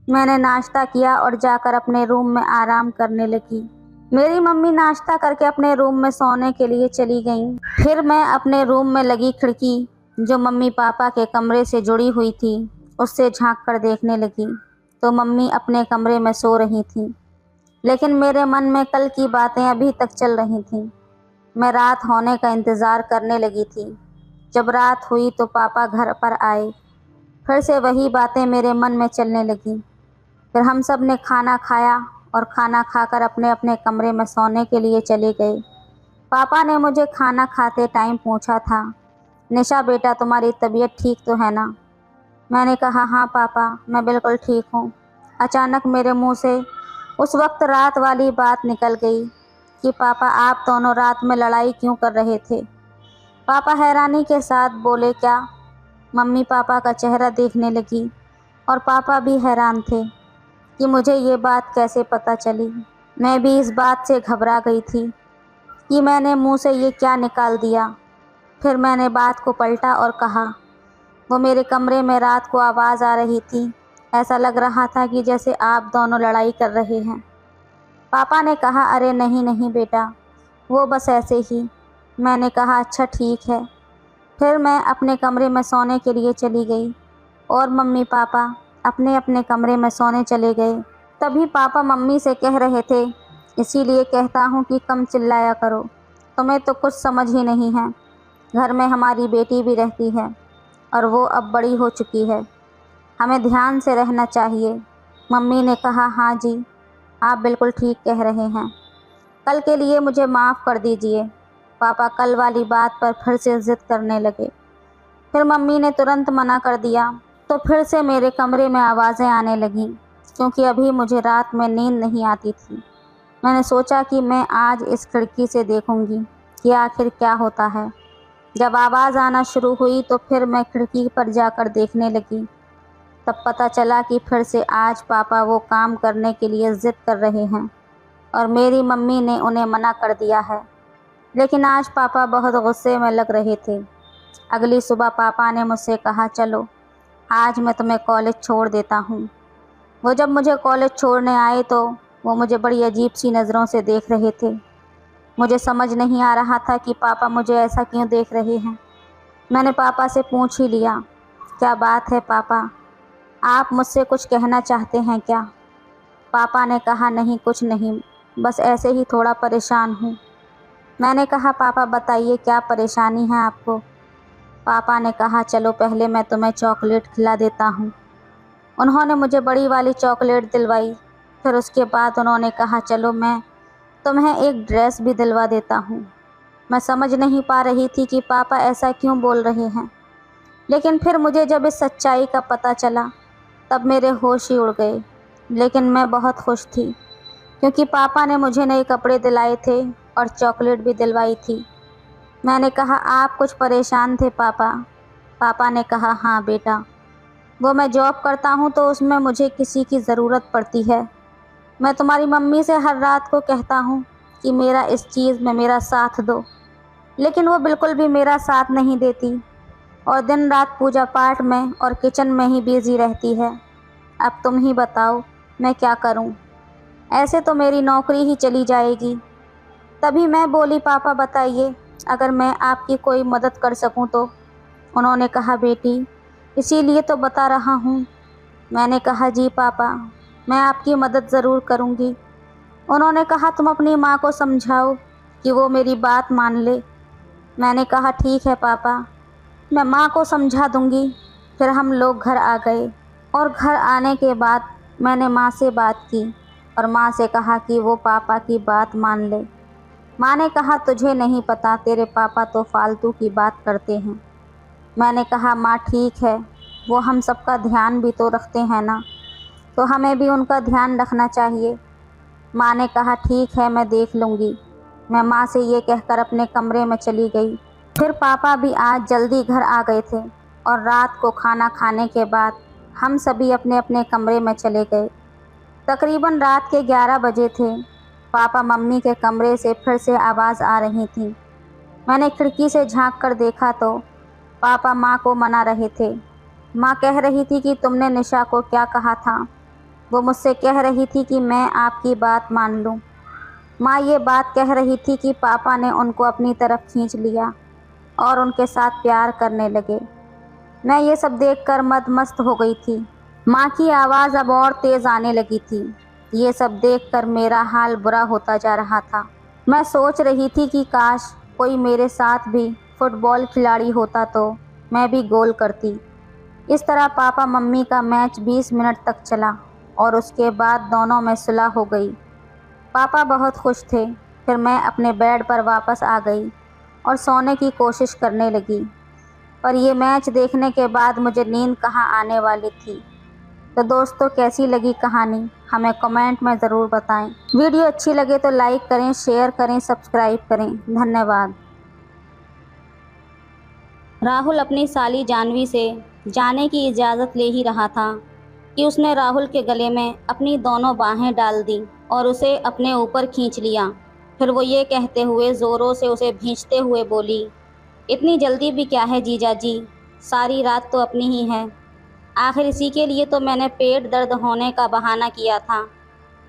मैंने नाश्ता किया और जाकर अपने रूम में आराम करने लगी। मेरी मम्मी नाश्ता करके अपने रूम में सोने के लिए चली गईं। फिर मैं अपने रूम में लगी खिड़की, जो मम्मी पापा के कमरे से जुड़ी हुई थी, उससे झांक कर देखने लगी। तो मम्मी अपने कमरे में सो रही थी, लेकिन मेरे मन में कल की बातें अभी तक चल रही थीं। मैं रात होने का इंतज़ार करने लगी थी। जब रात हुई तो पापा घर पर आए। फिर से वही बातें मेरे मन में चलने लगीं। फिर हम सब ने खाना खाया और खाना खाकर अपने अपने कमरे में सोने के लिए चले गए। पापा ने मुझे खाना खाते टाइम पूछा था, निशा बेटा, तुम्हारी तबीयत ठीक तो है ना? मैंने कहा, हाँ पापा, मैं बिल्कुल ठीक हूँ। अचानक मेरे मुंह से उस वक्त रात वाली बात निकल गई कि पापा, आप दोनों रात में लड़ाई क्यों कर रहे थे? पापा हैरानी के साथ बोले, क्या? मम्मी पापा का चेहरा देखने लगी और पापा भी हैरान थे कि मुझे ये बात कैसे पता चली। मैं भी इस बात से घबरा गई थी कि मैंने मुंह से ये क्या निकाल दिया। फिर मैंने बात को पलटा और कहा, वो मेरे कमरे में रात को आवाज़ आ रही थी, ऐसा लग रहा था कि जैसे आप दोनों लड़ाई कर रहे हैं। पापा ने कहा, अरे नहीं नहीं बेटा, वो बस ऐसे ही। मैंने कहा, अच्छा ठीक है। फिर मैं अपने कमरे में सोने के लिए चली गई और मम्मी पापा अपने अपने कमरे में सोने चले गए। तभी पापा मम्मी से कह रहे थे, इसीलिए कहता हूँ कि कम चिल्लाया करो, तुम्हें तो कुछ समझ ही नहीं है। घर में हमारी बेटी भी रहती है और वो अब बड़ी हो चुकी है, हमें ध्यान से रहना चाहिए। मम्मी ने कहा, हाँ जी, आप बिल्कुल ठीक कह रहे हैं, कल के लिए मुझे माफ़ कर दीजिए। पापा कल वाली बात पर फिर से ज़िद करने लगे। फिर मम्मी ने तुरंत मना कर दिया। तो फिर से मेरे कमरे में आवाज़ें आने लगीं, क्योंकि अभी मुझे रात में नींद नहीं आती थी। मैंने सोचा कि मैं आज इस खिड़की से देखूंगी कि आखिर क्या होता है। जब आवाज़ आना शुरू हुई तो फिर मैं खिड़की पर जाकर देखने लगी। तब पता चला कि फिर से आज पापा वो काम करने के लिए ज़िद कर रहे हैं और मेरी मम्मी ने उन्हें मना कर दिया है। लेकिन आज पापा बहुत गुस्से में लग रहे थे। अगली सुबह पापा ने मुझसे कहा, चलो आज मैं तुम्हें कॉलेज छोड़ देता हूँ। वो जब मुझे कॉलेज छोड़ने आए तो वो मुझे बड़ी अजीब सी नज़रों से देख रहे थे। मुझे समझ नहीं आ रहा था कि पापा मुझे ऐसा क्यों देख रहे हैं। मैंने पापा से पूछ ही लिया, क्या बात है पापा, आप मुझसे कुछ कहना चाहते हैं क्या? पापा ने कहा, नहीं कुछ नहीं, बस ऐसे ही थोड़ा परेशान हूँ। मैंने कहा, पापा बताइए क्या परेशानी है आपको? पापा ने कहा, चलो पहले मैं तुम्हें चॉकलेट खिला देता हूँ। उन्होंने मुझे बड़ी वाली चॉकलेट दिलवाई। फिर उसके बाद उन्होंने कहा, चलो मैं तुम्हें एक ड्रेस भी दिलवा देता हूँ। मैं समझ नहीं पा रही थी कि पापा ऐसा क्यों बोल रहे हैं। लेकिन फिर मुझे जब इस सच्चाई का पता चला तब मेरे होश ही उड़ गए। लेकिन मैं बहुत खुश थी क्योंकि पापा ने मुझे नए कपड़े दिलाए थे और चॉकलेट भी दिलवाई थी। मैंने कहा, आप कुछ परेशान थे पापा? पापा ने कहा, हाँ बेटा, वो मैं जॉब करता हूँ तो उसमें मुझे किसी की ज़रूरत पड़ती है। मैं तुम्हारी मम्मी से हर रात को कहता हूँ कि मेरा इस चीज़ में मेरा साथ दो, लेकिन वो बिल्कुल भी मेरा साथ नहीं देती और दिन रात पूजा पाठ में और किचन में ही बिजी रहती है। अब तुम ही बताओ मैं क्या करूं? ऐसे तो मेरी नौकरी ही चली जाएगी। तभी मैं बोली, पापा बताइए, अगर मैं आपकी कोई मदद कर सकूं तो। उन्होंने कहा, बेटी इसीलिए तो बता रहा हूं। मैंने कहा, जी पापा, मैं आपकी मदद ज़रूर करूंगी। उन्होंने कहा, तुम अपनी माँ को समझाओ कि वो मेरी बात मान ले। मैंने कहा, ठीक है पापा, मैं माँ को समझा दूंगी। फिर हम लोग घर आ गए और घर आने के बाद मैंने माँ से बात की और माँ से कहा कि वो पापा की बात मान ले। माँ ने कहा, तुझे नहीं पता, तेरे पापा तो फालतू की बात करते हैं। मैंने कहा, माँ ठीक है, वो हम सबका ध्यान भी तो रखते हैं ना, तो हमें भी उनका ध्यान रखना चाहिए। माँ ने कहा, ठीक है, मैं देख लूँगी। मैं माँ से ये कहकर अपने कमरे में चली गई। फिर पापा भी आज जल्दी घर आ गए थे और रात को खाना खाने के बाद हम सभी अपने अपने कमरे में चले गए। तकरीबन रात के 11 बजे थे। पापा मम्मी के कमरे से फिर से आवाज़ आ रही थी। मैंने खिड़की से झांक कर देखा तो पापा माँ को मना रहे थे। माँ कह रही थी कि तुमने निशा को क्या कहा था? वो मुझसे कह रही थी कि मैं आपकी बात मान लूँ। माँ ये बात कह रही थी कि पापा ने उनको अपनी तरफ खींच लिया और उनके साथ प्यार करने लगे। मैं ये सब देखकर मदमस्त हो गई थी। माँ की आवाज़ अब और तेज़ आने लगी थी। ये सब देखकर मेरा हाल बुरा होता जा रहा था। मैं सोच रही थी कि काश कोई मेरे साथ भी फुटबॉल खिलाड़ी होता तो मैं भी गोल करती। इस तरह पापा मम्मी का मैच 20 मिनट तक चला और उसके बाद दोनों में सुलह हो गई। पापा बहुत खुश थे। फिर मैं अपने बेड पर वापस आ गई और सोने की कोशिश करने लगी, पर ये मैच देखने के बाद मुझे नींद कहाँ आने वाली थी। तो दोस्तों, कैसी लगी कहानी हमें कमेंट में ज़रूर बताएं। वीडियो अच्छी लगे तो लाइक करें, शेयर करें, सब्सक्राइब करें। धन्यवाद। राहुल अपनी साली जानवी से जाने की इजाज़त ले ही रहा था कि उसने राहुल के गले में अपनी दोनों बाहें डाल दी और उसे अपने ऊपर खींच लिया। फिर वो ये कहते हुए ज़ोरों से उसे भींचते हुए बोली, इतनी जल्दी भी क्या है जीजा जी, सारी रात तो अपनी ही है। आखिर इसी के लिए तो मैंने पेट दर्द होने का बहाना किया था,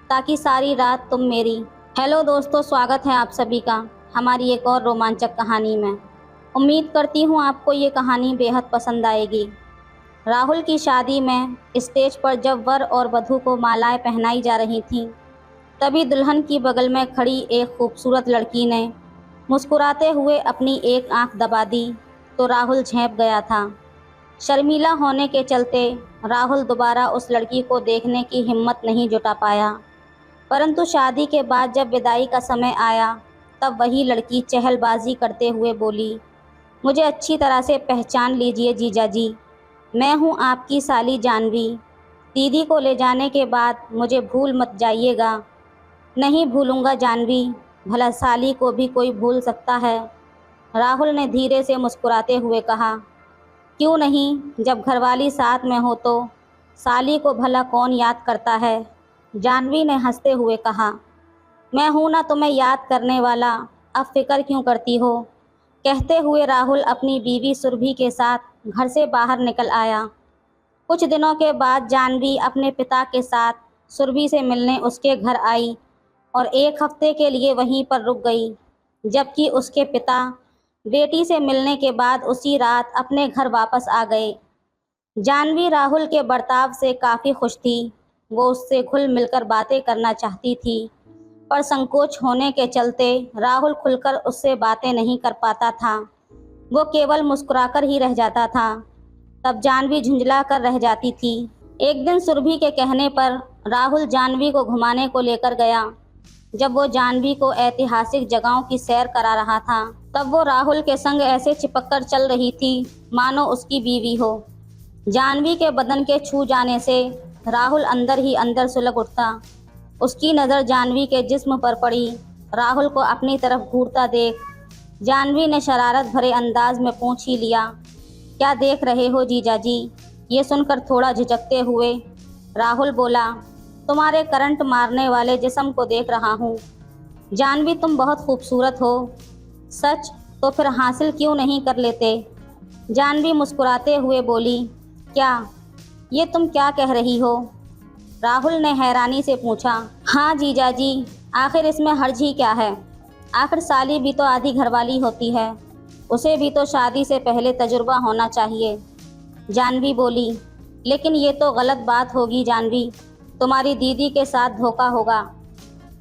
ताकि सारी रात तुम मेरी। हेलो दोस्तों, स्वागत है आप सभी का हमारी एक और रोमांचक कहानी में। उम्मीद करती हूँ आपको ये कहानी बेहद पसंद आएगी। राहुल की शादी में स्टेज पर जब वर और वधू को मालाएं पहनाई जा रही थीं, तभी दुल्हन की बगल में खड़ी एक खूबसूरत लड़की ने मुस्कुराते हुए अपनी एक आंख दबा दी तो राहुल झेंप गया था। शर्मीला होने के चलते राहुल दोबारा उस लड़की को देखने की हिम्मत नहीं जुटा पाया। परंतु शादी के बाद जब विदाई का समय आया तब वही लड़की चहलबाजी करते हुए बोली, मुझे अच्छी तरह से पहचान लीजिए जीजा जी, मैं हूँ आपकी साली जानवी। दीदी को ले जाने के बाद मुझे भूल मत जाइएगा। नहीं भूलूंगा जानवी, भला साली को भी कोई भूल सकता है? राहुल ने धीरे से मुस्कुराते हुए कहा, क्यों नहीं, जब घरवाली साथ में हो तो साली को भला कौन याद करता है? जानवी ने हंसते हुए कहा, मैं हूं ना तुम्हें याद करने वाला, अब फिक्र क्यों करती हो? कहते हुए राहुल अपनी बीवी सुरभि के साथ घर से बाहर निकल आया। कुछ दिनों के बाद जानवी अपने पिता के साथ सुरभि से मिलने उसके घर आई और एक हफ्ते के लिए वहीं पर रुक गई, जबकि उसके पिता बेटी से मिलने के बाद उसी रात अपने घर वापस आ गए। जानवी राहुल के बर्ताव से काफ़ी खुश थी। वो उससे घुल मिलकर बातें करना चाहती थी, पर संकोच होने के चलते राहुल खुलकर उससे बातें नहीं कर पाता था। वो केवल मुस्कुराकर ही रह जाता था। तब जानवी झुंझला कर रह जाती थी। एक दिन सुरभि के कहने पर राहुल जानवी को घुमाने को लेकर गया। जब वो जानवी को ऐतिहासिक जगहों की सैर करा रहा था। तब वो राहुल के संग ऐसे चिपक कर चल रही थी मानो उसकी बीवी हो। जानवी के बदन के छू जाने से राहुल अंदर ही अंदर सुलग उठता। उसकी नज़र जानवी के जिस्म पर पड़ी। राहुल को अपनी तरफ घूरता देख जानवी ने शरारत भरे अंदाज में पूछ ही लिया, क्या देख रहे हो जीजाजी? ये सुनकर थोड़ा झिझकते हुए राहुल बोला, तुम्हारे करंट मारने वाले जिस्म को देख रहा हूँ। जानवी तुम बहुत खूबसूरत हो। सच? तो फिर हासिल क्यों नहीं कर लेते? जानवी मुस्कुराते हुए बोली, क्या? ये तुम क्या कह रही हो? राहुल ने हैरानी से पूछा। हाँ जीजाजी, आखिर इसमें हर्ज ही क्या है? आखिर साली भी तो आधी घरवाली होती है, उसे भी तो शादी से पहले तजुर्बा होना चाहिए। जानवी बोली, लेकिन ये तो गलत बात होगी जानवी, तुम्हारी दीदी के साथ धोखा होगा।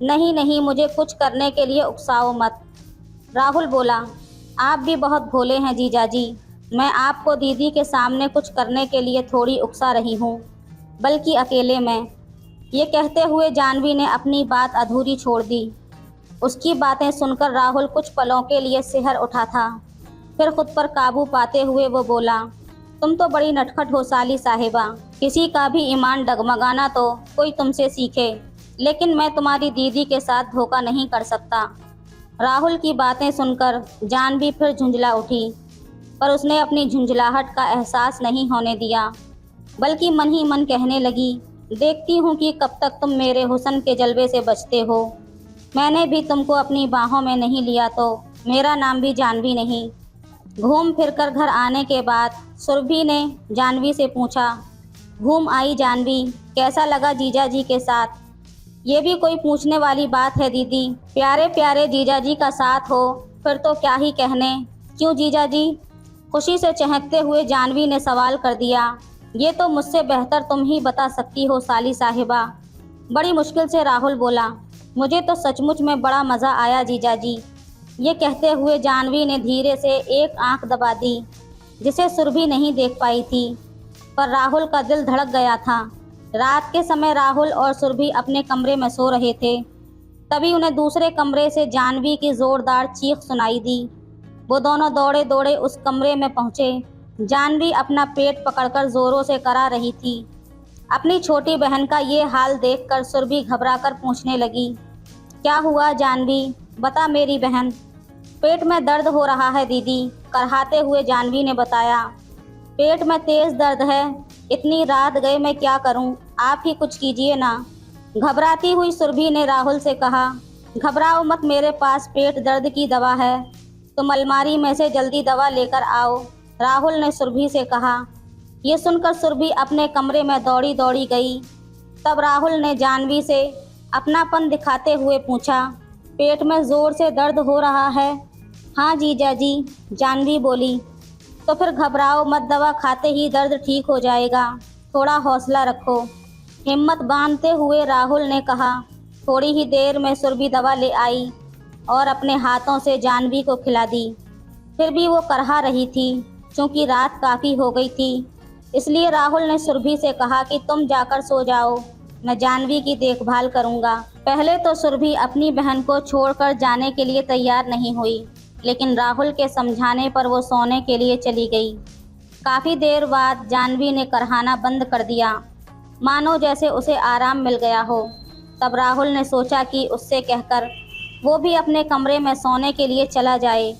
नहीं नहीं, मुझे कुछ करने के लिए उकसाओ मत। राहुल बोला, आप भी बहुत भोले हैं जीजाजी, मैं आपको दीदी के सामने कुछ करने के लिए थोड़ी उकसा रही हूँ, बल्कि अकेले में। ये कहते हुए जानवी ने अपनी बात अधूरी छोड़ दी। उसकी बातें सुनकर राहुल कुछ पलों के लिए सिहर उठा था। फिर खुद पर काबू पाते हुए वो बोला, तुम तो बड़ी नटखट हो साली साहिबा, किसी का भी ईमान डगमगाना तो कोई तुमसे सीखे, लेकिन मैं तुम्हारी दीदी के साथ धोखा नहीं कर सकता। राहुल की बातें सुनकर जानवी फिर झुंझला उठी, पर उसने अपनी झुंझलाहट का एहसास नहीं होने दिया, बल्कि मन ही मन कहने लगी, देखती हूँ कि कब तक तुम मेरे हुस्न के जलवे से बचते हो। मैंने भी तुमको अपनी बाहों में नहीं लिया तो मेरा नाम भी जानवी नहीं। घूम फिर कर घर आने के बाद सुरभि ने जानवी से पूछा, घूम आई जानवी, कैसा लगा जीजाजी के साथ? ये भी कोई पूछने वाली बात है दीदी, प्यारे प्यारे जीजाजी का साथ हो फिर तो क्या ही कहने। क्यों जीजाजी? खुशी से चहकते हुए जानवी ने सवाल कर दिया। ये तो मुझसे बेहतर तुम ही बता सकती हो साली साहिबा। बड़ी मुश्किल से राहुल बोला, मुझे तो सचमुच में बड़ा मज़ा आया जीजाजी। ये कहते हुए जानवी ने धीरे से एक आंख दबा दी, जिसे सुरभि नहीं देख पाई थी, पर राहुल का दिल धड़क गया था। रात के समय राहुल और सुरभि अपने कमरे में सो रहे थे। तभी उन्हें दूसरे कमरे से जानवी की ज़ोरदार चीख सुनाई दी। वो दोनों दौड़े दौड़े उस कमरे में पहुँचे। जानवी अपना पेट पकड़कर ज़ोरों से करा रही थी। अपनी छोटी बहन का ये हाल देखकर सुरभि घबराकर पूछने लगी, क्या हुआ जानवी? बता मेरी बहन। पेट में दर्द हो रहा है दीदी, करहाते हुए जानवी ने बताया। पेट में तेज़ दर्द है, इतनी रात गए मैं क्या करूं, आप ही कुछ कीजिए ना। घबराती हुई सुरभि ने राहुल से कहा, घबराओ मत, मेरे पास पेट दर्द की दवा है, तुम अलमारी में से जल्दी दवा लेकर आओ, राहुल ने सुरभि से कहा। ये सुनकर सुरभि अपने कमरे में दौड़ी दौड़ी गई। तब राहुल ने जानवी से अपनापन दिखाते हुए पूछा, पेट में ज़ोर से दर्द हो रहा है? हाँ जीजाजी, जानवी बोली। तो फिर घबराओ मत, दवा खाते ही दर्द ठीक हो जाएगा, थोड़ा हौसला रखो, हिम्मत बांधते हुए राहुल ने कहा। थोड़ी ही देर में सुरभि दवा ले आई और अपने हाथों से जानवी को खिला दी। फिर भी वो करहा रही थी। चूँकि रात काफ़ी हो गई थी, इसलिए राहुल ने सुरभि से कहा कि तुम जाकर सो जाओ, मैं जानवी की देखभाल करूँगा। पहले तो सुरभि अपनी बहन को छोड़कर जाने के लिए तैयार नहीं हुई, लेकिन राहुल के समझाने पर वो सोने के लिए चली गई। काफ़ी देर बाद जानवी ने करहाना बंद कर दिया, मानो जैसे उसे आराम मिल गया हो। तब राहुल ने सोचा कि उससे कहकर वो भी अपने कमरे में सोने के लिए चला जाए।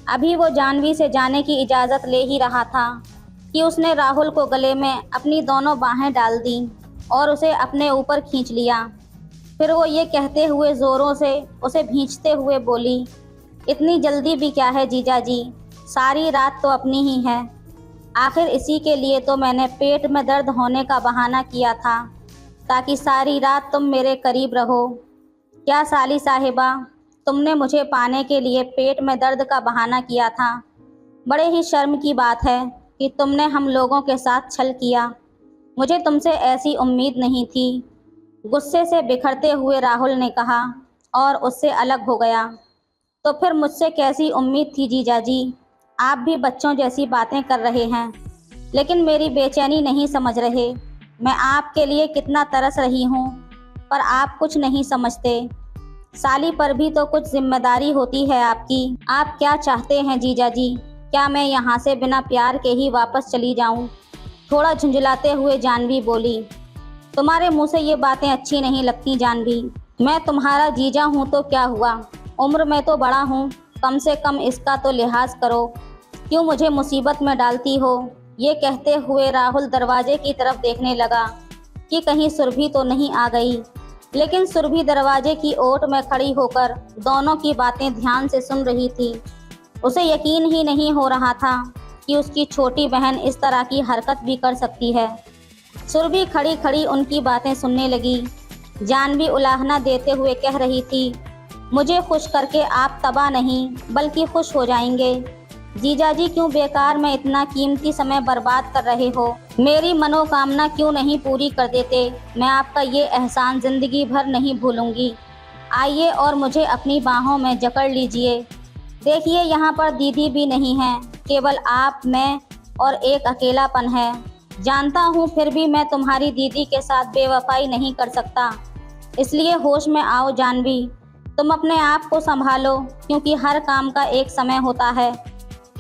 अभी वो जानवी से जाने की इजाज़त ले ही रहा था कि उसने राहुल को गले में अपनी दोनों बाहें डाल दी और उसे अपने ऊपर खींच लिया। फिर वो ये कहते हुए ज़ोरों से उसे भींचते हुए बोली, इतनी जल्दी भी क्या है जीजाजी, सारी रात तो अपनी ही है। आखिर इसी के लिए तो मैंने पेट में दर्द होने का बहाना किया था, ताकि सारी रात तुम मेरे करीब रहो। क्या साली साहिबा, तुमने मुझे पाने के लिए पेट में दर्द का बहाना किया था। बड़े ही शर्म की बात है कि तुमने हम लोगों के साथ छल किया। मुझे तुमसे ऐसी उम्मीद नहीं थी। गुस्से से बिखरते हुए राहुल ने कहा और उससे अलग हो गया। तो फिर मुझसे कैसी उम्मीद थी जीजाजी? आप भी बच्चों जैसी बातें कर रहे हैं, लेकिन मेरी बेचैनी नहीं समझ रहे। मैं आपके लिए कितना तरस रही हूँ, पर आप कुछ नहीं समझते। साली पर भी तो कुछ जिम्मेदारी होती है आपकी। आप क्या चाहते हैं जीजा जी? क्या मैं यहाँ से बिना प्यार के ही वापस चली जाऊँ? थोड़ा झुंझलाते हुए जानवी बोली। तुम्हारे मुंह से ये बातें अच्छी नहीं लगती जानवी। मैं तुम्हारा जीजा हूँ तो क्या हुआ? उम्र में तो बड़ा हूँ, कम से कम इसका तो लिहाज करो। क्यों मुझे मुसीबत में डालती हो? ये कहते हुए राहुल दरवाजे की तरफ देखने लगा कि कहीं सुरभि तो नहीं आ गई। लेकिन सुरभि दरवाजे की ओट में खड़ी होकर दोनों की बातें ध्यान से सुन रही थी। उसे यकीन ही नहीं हो रहा था कि उसकी छोटी बहन इस तरह की हरकत भी कर सकती है। सुरभि खड़ी खड़ी उनकी बातें सुनने लगी। जानवी उलाहना देते हुए कह रही थी, मुझे खुश करके आप तबाह नहीं बल्कि खुश हो जाएंगे। जीजाजी क्यों बेकार में इतना कीमती समय बर्बाद कर रहे हो? मेरी मनोकामना क्यों नहीं पूरी कर देते? मैं आपका ये एहसान जिंदगी भर नहीं भूलूंगी। आइए और मुझे अपनी बाहों में जकड़ लीजिए। देखिए यहाँ पर दीदी भी नहीं है, केवल आप, मैं और एक अकेलापन है। जानता हूँ फिर भी मैं तुम्हारी दीदी के साथ बेवफाई नहीं कर सकता, इसलिए होश में आओ जानवी। तुम अपने आप को संभालो, क्योंकि हर काम का एक समय होता है।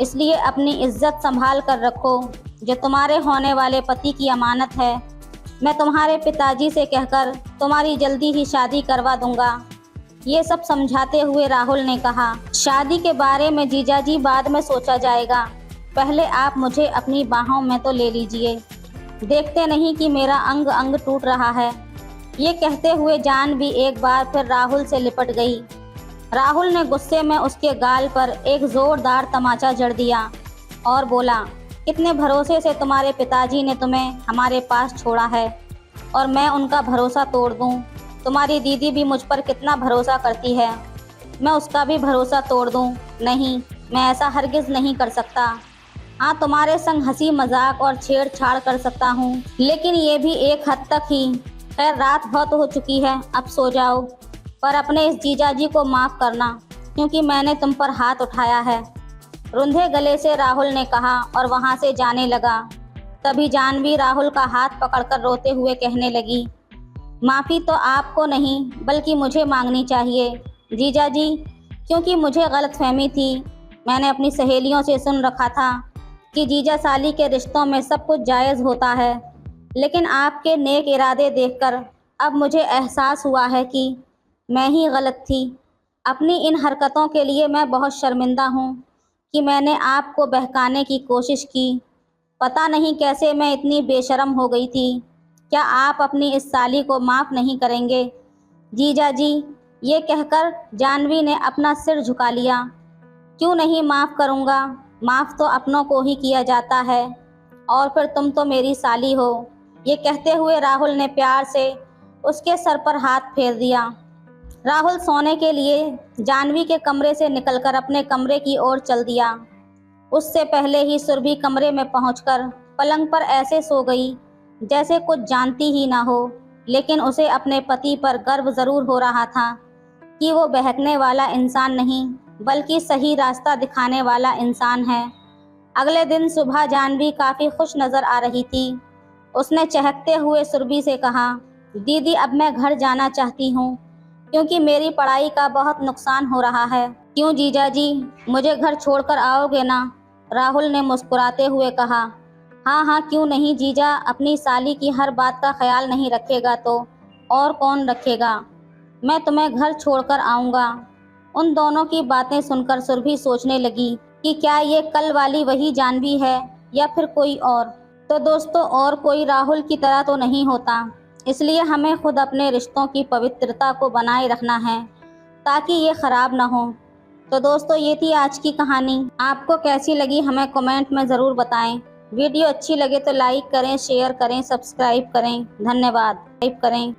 इसलिए अपनी इज्जत संभाल कर रखो, जो तुम्हारे होने वाले पति की अमानत है। मैं तुम्हारे पिताजी से कहकर तुम्हारी जल्दी ही शादी करवा दूंगा। ये सब समझाते हुए राहुल ने कहा, शादी के बारे में जीजाजी बाद में सोचा जाएगा, पहले आप मुझे अपनी बाहों में तो ले लीजिए। देखते नहीं कि मेरा अंग अंग टूट रहा है। ये कहते हुए जानवी एक बार फिर राहुल से लिपट गई। राहुल ने गुस्से में उसके गाल पर एक जोरदार तमाचा जड़ दिया और बोला, कितने भरोसे से तुम्हारे पिताजी ने तुम्हें हमारे पास छोड़ा है और मैं उनका भरोसा तोड़ दूं? तुम्हारी दीदी भी मुझ पर कितना भरोसा करती है, मैं उसका भी भरोसा तोड़ दूं? नहीं, मैं ऐसा हरगिज़ नहीं कर सकता। हाँ, तुम्हारे संग हंसी मजाक और छेड़छाड़ कर सकता हूँ, लेकिन ये भी एक हद तक ही। खैर, रात बहुत हो चुकी है, अब सो जाओ, पर अपने इस जीजाजी को माफ़ करना, क्योंकि मैंने तुम पर हाथ उठाया है। रुंधे गले से राहुल ने कहा और वहाँ से जाने लगा। तभी जानवी राहुल का हाथ पकड़कर रोते हुए कहने लगी, माफ़ी तो आपको नहीं बल्कि मुझे मांगनी चाहिए जीजाजी, क्योंकि मुझे गलतफहमी थी। मैंने अपनी सहेलियों से सुन रखा था कि जीजा साली के रिश्तों में सब कुछ जायज़ होता है, लेकिन आपके नेक इरादे देखकर अब मुझे एहसास हुआ है कि मैं ही गलत थी। अपनी इन हरकतों के लिए मैं बहुत शर्मिंदा हूँ कि मैंने आपको बहकाने की कोशिश की। पता नहीं कैसे मैं इतनी बेशर्म हो गई थी। क्या आप अपनी इस साली को माफ़ नहीं करेंगे जीजाजी? ये कहकर जानवी ने अपना सिर झुका लिया। क्यों नहीं माफ़ करूँगा? माफ़ तो अपनों को ही किया जाता है, और फिर तुम तो मेरी साली हो। ये कहते हुए राहुल ने प्यार से उसके सर पर हाथ फेर दिया। राहुल सोने के लिए जानवी के कमरे से निकलकर अपने कमरे की ओर चल दिया। उससे पहले ही सुरभि कमरे में पहुंचकर पलंग पर ऐसे सो गई जैसे कुछ जानती ही ना हो, लेकिन उसे अपने पति पर गर्व ज़रूर हो रहा था कि वो बहकने वाला इंसान नहीं बल्कि सही रास्ता दिखाने वाला इंसान है। अगले दिन सुबह जानवी काफ़ी खुश नज़र आ रही थी। उसने चहकते हुए सुरभि से कहा, दीदी अब मैं घर जाना चाहती हूँ, क्योंकि मेरी पढ़ाई का बहुत नुकसान हो रहा है। क्यों जीजाजी, मुझे घर छोड़कर आओगे ना? राहुल ने मुस्कुराते हुए कहा। हाँ हाँ, क्यों नहीं जीजा, अपनी साली की हर बात का ख्याल नहीं रखेगा तो और कौन रखेगा? मैं तुम्हें घर छोड़कर आऊँगा। उन दोनों की बातें सुनकर सुरभि सोचने लगी कि क्या ये कल वाली वही जानवी है या फिर कोई और। तो दोस्तों, और कोई राहुल की तरह तो नहीं होता, इसलिए हमें खुद अपने रिश्तों की पवित्रता को बनाए रखना है ताकि ये ख़राब ना हो। तो दोस्तों, ये थी आज की कहानी। आपको कैसी लगी हमें कमेंट में ज़रूर बताएं। वीडियो अच्छी लगे तो लाइक करें, शेयर करें, सब्सक्राइब करें। धन्यवाद। टाइप करें।